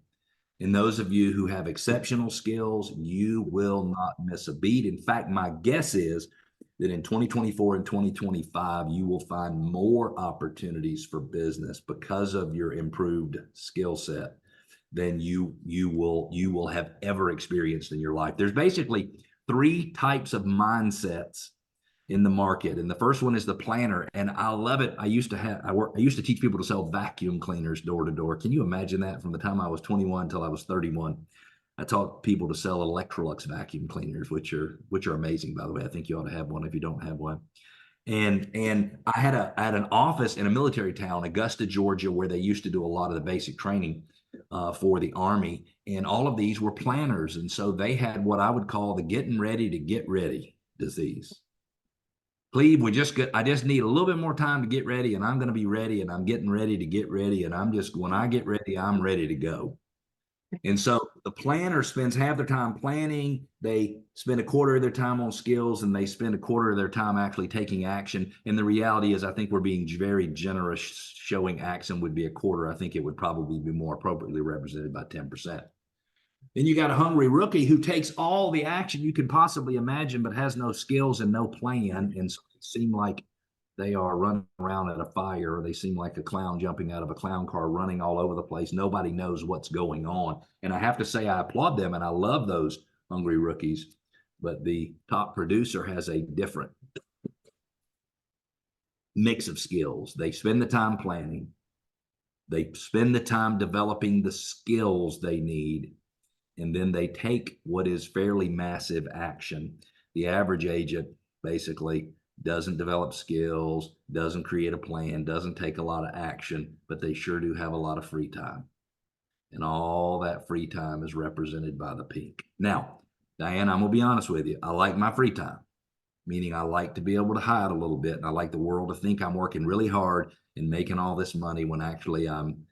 And those of you who have exceptional skills, you will not miss a beat. In fact, my guess is that in 2024 and 2025, you will find more opportunities for business because of your improved skill set than you will have ever experienced in your life. There's basically 3 types of mindsets in the market. And the first one is the planner. And I love it. I used to teach people to sell vacuum cleaners door to door. Can you imagine that? From the time I was 21 until I was 31, I taught people to sell Electrolux vacuum cleaners, which are amazing, by the way. I think you ought to have one if you don't have one. And I had an office in a military town, Augusta, Georgia, where they used to do a lot of the basic training for the Army. And all of these were planners. And so they had what I would call the getting ready to get ready disease. Cleve, I just need a little bit more time to get ready, and I'm going to be ready, and I'm getting ready to get ready. And when I get ready, I'm ready to go. And so the planner spends half their time planning. They spend a quarter of their time on skills, and they spend a quarter of their time actually taking action. And the reality is, I think we're being very generous. Showing action would be a quarter. I think it would probably be more appropriately represented by 10%. Then you got a hungry rookie who takes all the action you can possibly imagine, but has no skills and no plan. And so it seem like they are running around at a fire, or they seem like a clown jumping out of a clown car, running all over the place. Nobody knows what's going on. And I have to say, I applaud them, and I love those hungry rookies. But the top producer has a different mix of skills. They spend the time planning. They spend the time developing the skills they need. And then they take what is fairly massive action. The average agent basically doesn't develop skills, doesn't create a plan, doesn't take a lot of action, but they sure do have a lot of free time. And all that free time is represented by the pink. Now, Diane, I'm gonna be honest with you. I like my free time, meaning I like to be able to hide a little bit. And I like the world to think I'm working really hard and making all this money when actually I'm,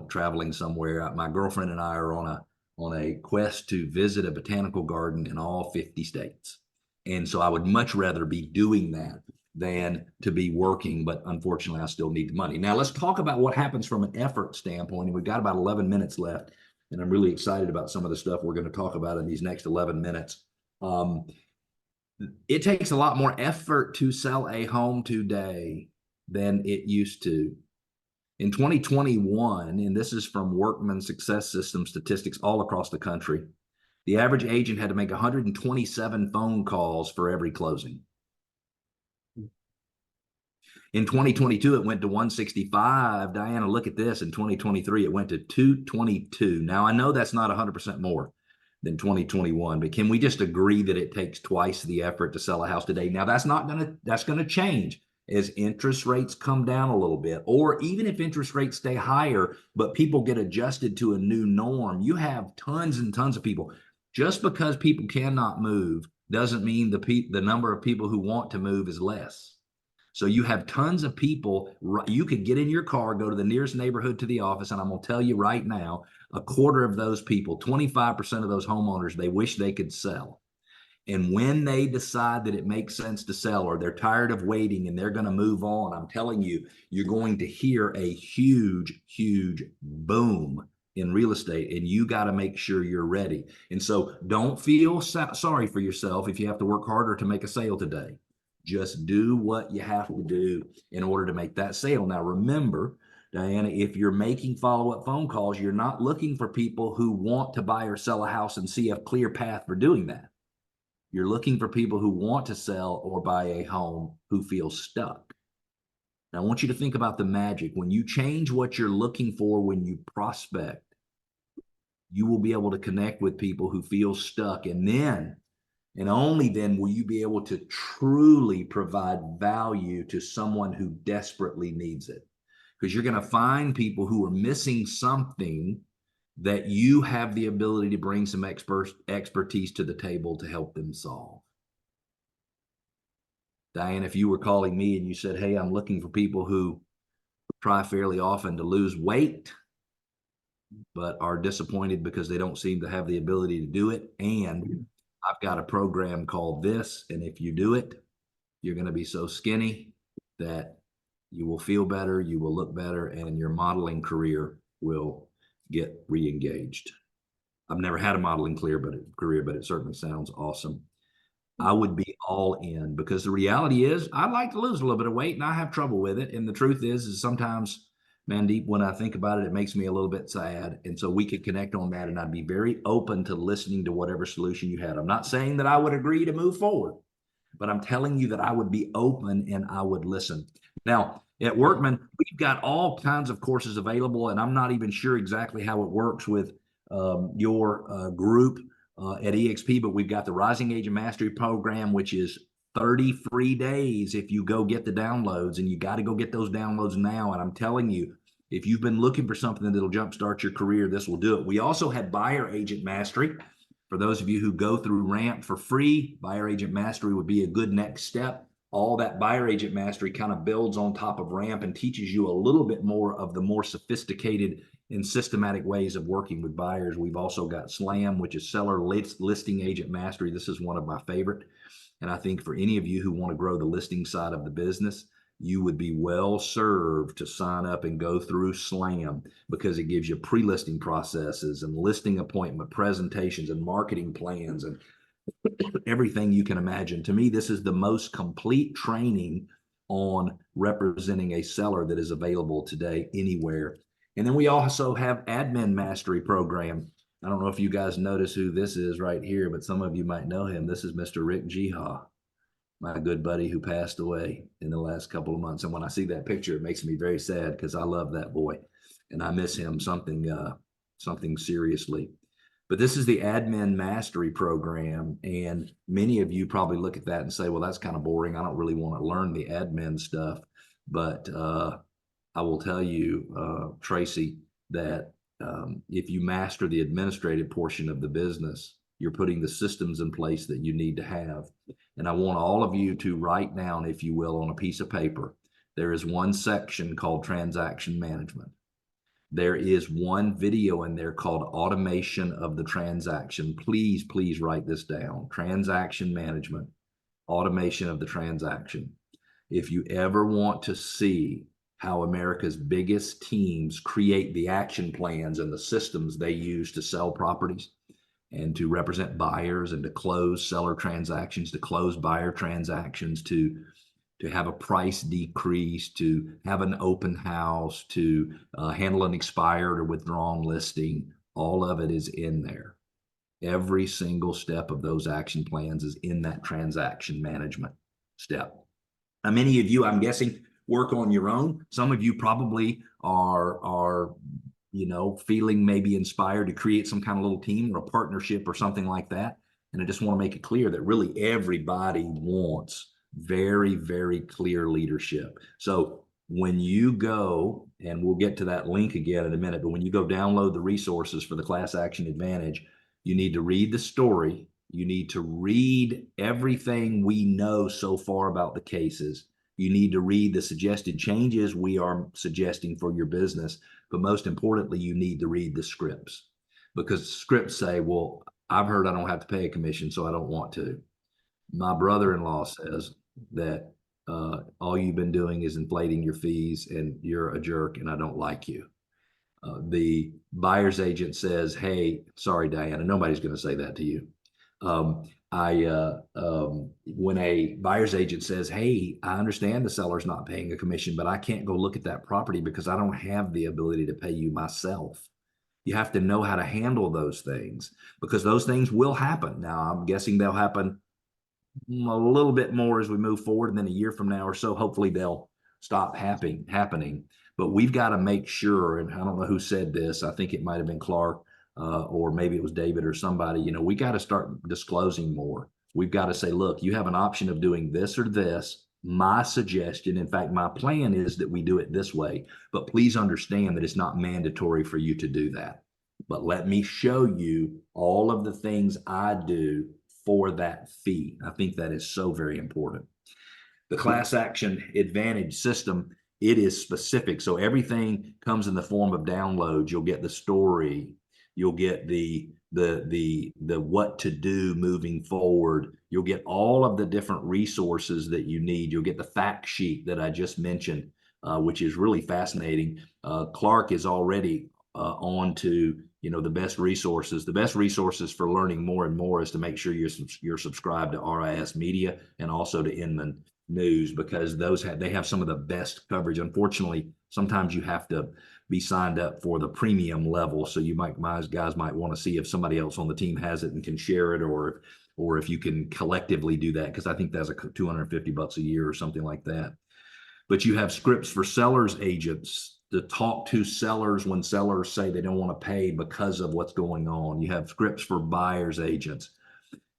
traveling somewhere. My girlfriend and I are on a quest to visit a botanical garden in all 50 states. And so I would much rather be doing that than to be working, but unfortunately I still need the money. Now let's talk about what happens from an effort standpoint. And we've got about 11 minutes left, and I'm really excited about some of the stuff we're going to talk about in these next 11 minutes. It takes a lot more effort to sell a home today than it used to. In 2021, and this is from Workman Success System statistics all across the country, the average agent had to make 127 phone calls for every closing. In 2022, it went to 165. Diana, look at this. In 2023, it went to 222. Now, I know that's not 100% more than 2021, but can we just agree that it takes twice the effort to sell a house today? Now, that's going to change as interest rates come down a little bit, or even if interest rates stay higher, but people get adjusted to a new norm. You have tons and tons of people. Just because people cannot move doesn't mean the number of people who want to move is less. So you have tons of people. You could get in your car, go to the nearest neighborhood to the office, and I'm going to tell you right now, a quarter of those people, 25% of those homeowners, they wish they could sell. And when they decide that it makes sense to sell, or they're tired of waiting and they're going to move on, I'm telling you, you're going to hear a huge, huge boom in real estate, and you got to make sure you're ready. And so don't feel sorry for yourself if you have to work harder to make a sale today. Just do what you have to do in order to make that sale. Now, remember, Diana, if you're making follow-up phone calls, you're not looking for people who want to buy or sell a house and see a clear path for doing that. You're looking for people who want to sell or buy a home who feel stuck. Now, I want you to think about the magic. When you change what you're looking for when you prospect, you will be able to connect with people who feel stuck. And then, and only then, will you be able to truly provide value to someone who desperately needs it. Because you're going to find people who are missing something that you have the ability to bring some expertise to the table to help them solve. Diane, if you were calling me and you said, hey, I'm looking for people who try fairly often to lose weight, but are disappointed because they don't seem to have the ability to do it, and I've got a program called this, and if you do it, you're going to be so skinny that you will feel better, you will look better, and your modeling career will get re-engaged. I've never had a modeling career, but it certainly sounds awesome. I would be all in because the reality is I'd like to lose a little bit of weight and I have trouble with it. And the truth is sometimes, Mandeep, when I think about it, it makes me a little bit sad. And so we could connect on that and I'd be very open to listening to whatever solution you had. I'm not saying that I would agree to move forward, but I'm telling you that I would be open and I would listen. Now, at Workman, we've got all kinds of courses available, and I'm not even sure exactly how it works with your group at EXP, but we've got the Rising Agent Mastery Program, which is 30 free days if you go get the downloads, and you got to go get those downloads now. And I'm telling you, if you've been looking for something that'll jumpstart your career, this will do it. We also have Buyer Agent Mastery. For those of you who go through RAMP for free, Buyer Agent Mastery would be a good next step. All that Buyer Agent Mastery kind of builds on top of RAMP and teaches you a little bit more of the more sophisticated and systematic ways of working with buyers. We've also got SLAM, which is Seller Listing Agent Mastery. This is one of my favorite. And I think for any of you who want to grow the listing side of the business, you would be well served to sign up and go through SLAM because it gives you pre-listing processes and listing appointment presentations and marketing plans and everything you can imagine. To me, this is the most complete training on representing a seller that is available today anywhere. And then we also have Admin Mastery Program. I don't know if you guys notice who this is right here, but some of you might know him. This is Mr. Rick Jiha, my good buddy who passed away in the last couple of months. And when I see that picture, it makes me very sad because I love that boy and I miss him something seriously. But this is the Admin Mastery Program. And many of you probably look at that and say, well, that's kind of boring. I don't really want to learn the admin stuff. But I will tell you, Tracy, that if you master the administrative portion of the business, you're putting the systems in place that you need to have. And I want all of you to write down, if you will, on a piece of paper, there is one section called transaction management. There is one video in there called automation of the transaction. Please, please write this down. Transaction management, automation of the transaction. If you ever want to see how America's biggest teams create the action plans and the systems they use to sell properties and to represent buyers and to close seller transactions, to close buyer transactions, to have a price decrease, to have an open house, to handle an expired or withdrawn listing, all of it is in there. Every single step of those action plans is in that transaction management step. Now, many of you, I'm guessing, work on your own. Some of you probably are feeling maybe inspired to create some kind of little team or a partnership or something like that. And I just want to make it clear that really everybody wants very, very clear leadership. So when you go, and we'll get to that link again in a minute, but when you go download the resources for the Class Action Advantage, you need to read the story. You need to read everything we know so far about the cases. You need to read the suggested changes we are suggesting for your business. But most importantly, you need to read the scripts, because scripts say, well, I've heard I don't have to pay a commission, so I don't want to. My brother-in-law says that all you've been doing is inflating your fees and you're a jerk and I don't like you. The buyer's agent says, hey, sorry, Diana, nobody's going to say that to you. When a buyer's agent says, hey, I understand the seller's not paying a commission, but I can't go look at that property because I don't have the ability to pay you myself. You have to know how to handle those things, because those things will happen. Now, I'm guessing they'll happen a little bit more as we move forward, and then a year from now or so, hopefully they'll stop happening. But we've got to make sure, and I don't know who said this, I think it might have been Clark, or maybe it was David or somebody, we got to start disclosing more. We've got to say, look, you have an option of doing this or this. My suggestion, in fact, my plan is that we do it this way, but please understand that it's not mandatory for you to do that. But let me show you all of the things I do for that fee. I think that is so very important. The Class Action Advantage system, it is specific. So everything comes in the form of downloads. You'll get the story. You'll get the what to do moving forward. You'll get all of the different resources that you need. You'll get the fact sheet that I just mentioned, which is really fascinating. Clark is already on to you know, the best resources for learning more and more is to make sure you're subscribed to RIS Media and also to Inman News, because they have some of the best coverage. Unfortunately, sometimes you have to be signed up for the premium level. So my guys might want to see if somebody else on the team has it and can share it, or if you can collectively do that, because I think that's $250 a year or something like that. But you have scripts for sellers agents to talk to sellers when sellers say they don't want to pay because of what's going on. You have scripts for buyers agents.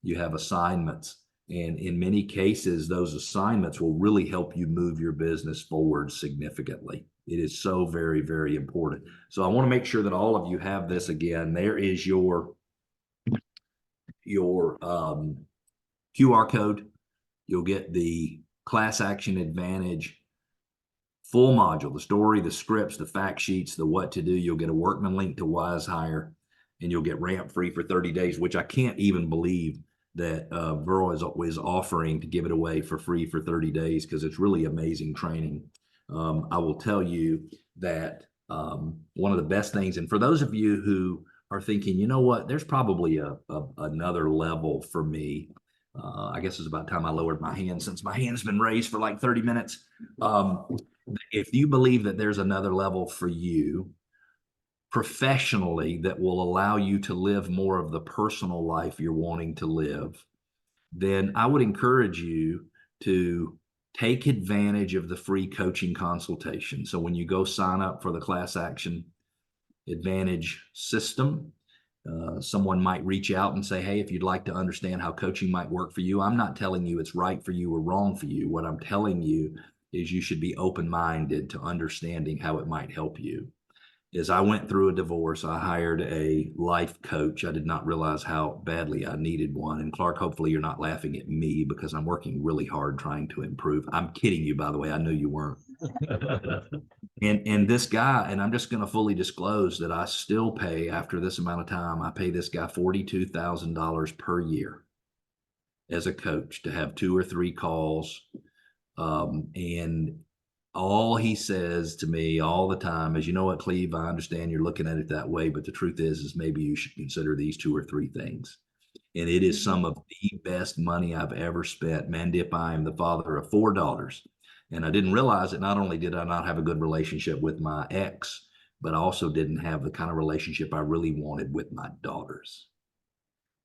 You have assignments. And in many cases, those assignments will really help you move your business forward significantly. It is so very, very important. So I want to make sure that all of you have this again. There is your QR code. You'll get the Class Action Advantage full module, the story, the scripts, the fact sheets, the what to do. You'll get a workman link to Wise Hire, and you'll get ramp free for 30 days, which I can't even believe that Burrow is offering to give it away for free for 30 days, because it's really amazing training. I will tell you that one of the best things, and for those of you who are thinking, you know what, there's probably another level for me. I guess it's about time I lowered my hand, since my hand's been raised for like 30 minutes. If you believe that there's another level for you professionally that will allow you to live more of the personal life you're wanting to live, then I would encourage you to take advantage of the free coaching consultation. So when you go sign up for the Class Action Advantage system, someone might reach out and say, hey, if you'd like to understand how coaching might work for you. I'm not telling you it's right for you or wrong for you. What I'm telling you is you should be open-minded to understanding how it might help you. As I went through a divorce, I hired a life coach. I did not realize how badly I needed one. And Clark, hopefully you're not laughing at me, because I'm working really hard trying to improve. I'm kidding you, by the way. I knew you weren't. And this guy, and I'm just going to fully disclose that I still pay, after this amount of time, I pay this guy $42,000 per year as a coach to have 2 or 3 calls. And all he says to me all the time is, you know what, Cleve, I understand you're looking at it that way, but the truth is maybe you should consider these 2 or 3 things. And it is some of the best money I've ever spent. Mandip, I am the father of 4 daughters. And I didn't realize that not only did I not have a good relationship with my ex, but I also didn't have the kind of relationship I really wanted with my daughters.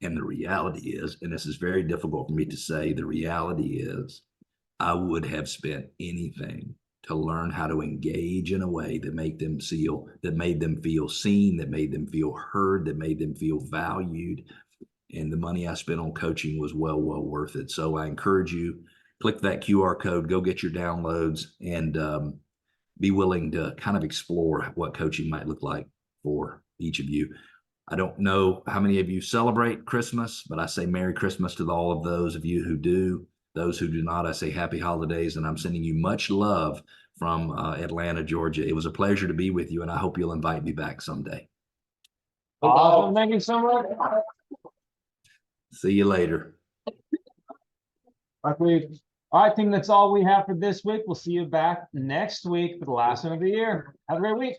And the reality is, and this is very difficult for me to say, the reality is I would have spent anything to learn how to engage in a way that made them feel seen, that made them feel heard, that made them feel valued. And the money I spent on coaching was well worth it. So I encourage you, click that QR code, go get your downloads, and be willing to kind of explore what coaching might look like for each of you. I don't know how many of you celebrate Christmas, but I say Merry Christmas to all of those of you who do. Those who do not, I say happy holidays, and I'm sending you much love from Atlanta, Georgia. It was a pleasure to be with you, and I hope you'll invite me back someday. Awesome. Thank you so much. See you later. All right, team, that's all we have for this week. We'll see you back next week for the last one of the year. Have a great week.